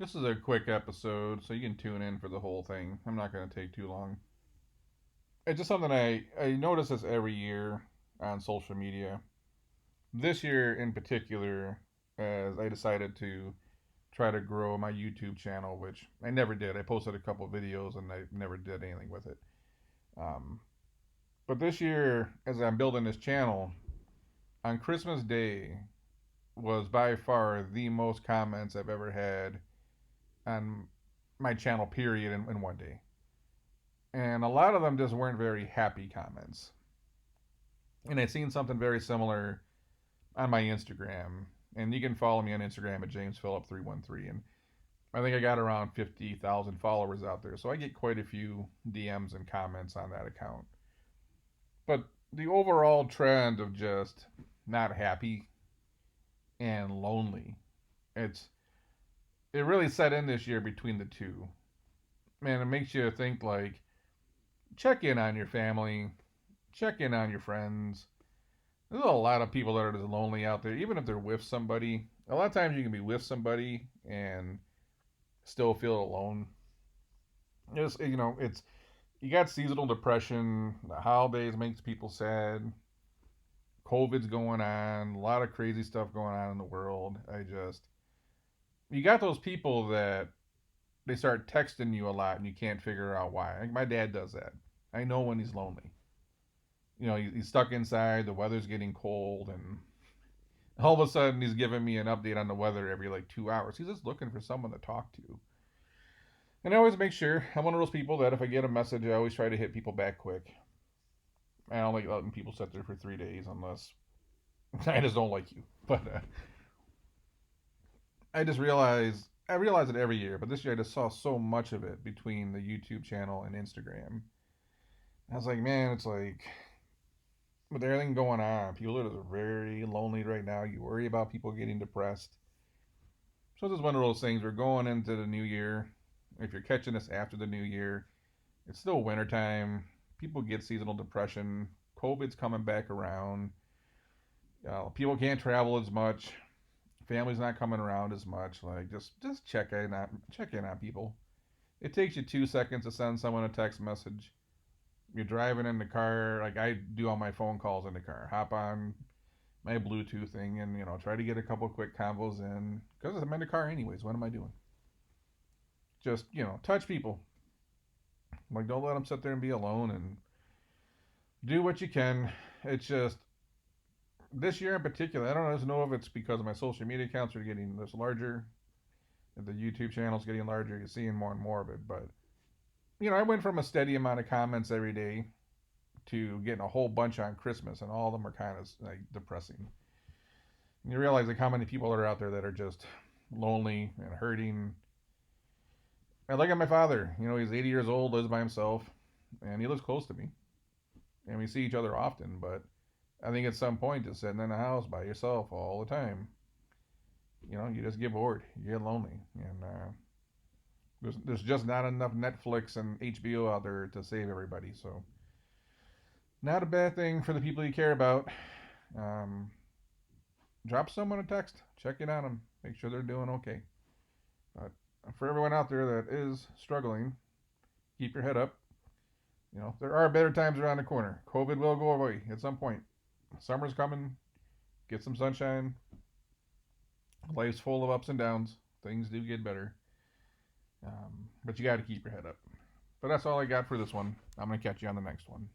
This is a quick episode, so you can tune in for the whole thing. I'm not going to take too long. It's just something I notice this every year on social media. This year in particular, as I decided to try to grow my YouTube channel, which I never did. I posted a couple videos and I never did anything with it. Um, but this year, as I'm building this channel, on Christmas Day was by far the most comments I've ever had on my channel, period, in one day. And a lot of them just weren't very happy comments. And I seen something very similar on my Instagram, and you can follow me on Instagram at JamesPhillip313, and I think I got around 50,000 followers out there, so I get quite a few DMs and comments on that account. But the overall trend of just not happy and lonely, it's it really set in this year between the two. Man, it makes you think like check in on your family, check in on your friends. There's a lot of people that are just lonely out there, even if they're with somebody. A lot of times you can be with somebody and still feel alone. It's you got seasonal depression. The holidays makes people sad. COVID's going on. A lot of crazy stuff going on in the world. You got those people that they start texting you a lot and you can't figure out why. Like my dad does that. I know when he's lonely. He's stuck inside. The weather's getting cold, and all of a sudden he's giving me an update on the weather every like 2 hours. He's just looking for someone to talk to. And I always make sure I'm one of those people that if I get a message, I always try to hit people back quick. I don't like letting people sit there for 3 days unless I just don't like you. But I realize it every year, but this year I just saw so much of it between the YouTube channel and Instagram. I was like, man, it's like with everything going on, people are just very lonely right now. You worry about people getting depressed. So this is one of those things. We're going into the new year. If you're catching this after the new year, it's still wintertime. People get seasonal depression. COVID's coming back around. People can't travel as much. Family's not coming around as much. Like just check in on people. It takes you 2 seconds to send someone a text message. You're driving in the car, like I do all my phone calls in the car. Hop on my Bluetooth thing and try to get a couple quick combos in because I'm in the car anyways. What am I doing? Just touch people. Like don't let them sit there and be alone and do what you can. It's just this year in particular. I don't know if it's because my social media accounts are getting this larger, the YouTube channel's getting larger. You're seeing more and more of it, but I went from a steady amount of comments every day to getting a whole bunch on Christmas, and all of them are kind of like depressing. And you realize like how many people are out there that are just lonely and hurting. I look at my father. He's 80 years old, lives by himself, and he lives close to me, and we see each other often. But I think at some point, just sitting in the house by yourself all the time, you just get bored, you get lonely, and there's just not enough Netflix and HBO out there to save everybody. So not a bad thing for the people you care about. Um, Drop someone a text, check in on them, make sure they're doing okay. But for everyone out there that is struggling, keep your head up. There are better times around the corner. COVID will go away at some point. Summer's coming. Get some sunshine. Life's full of ups and downs. Things do get better. But you got to keep your head up. But that's all I got for this one. I'm going to catch you on the next one.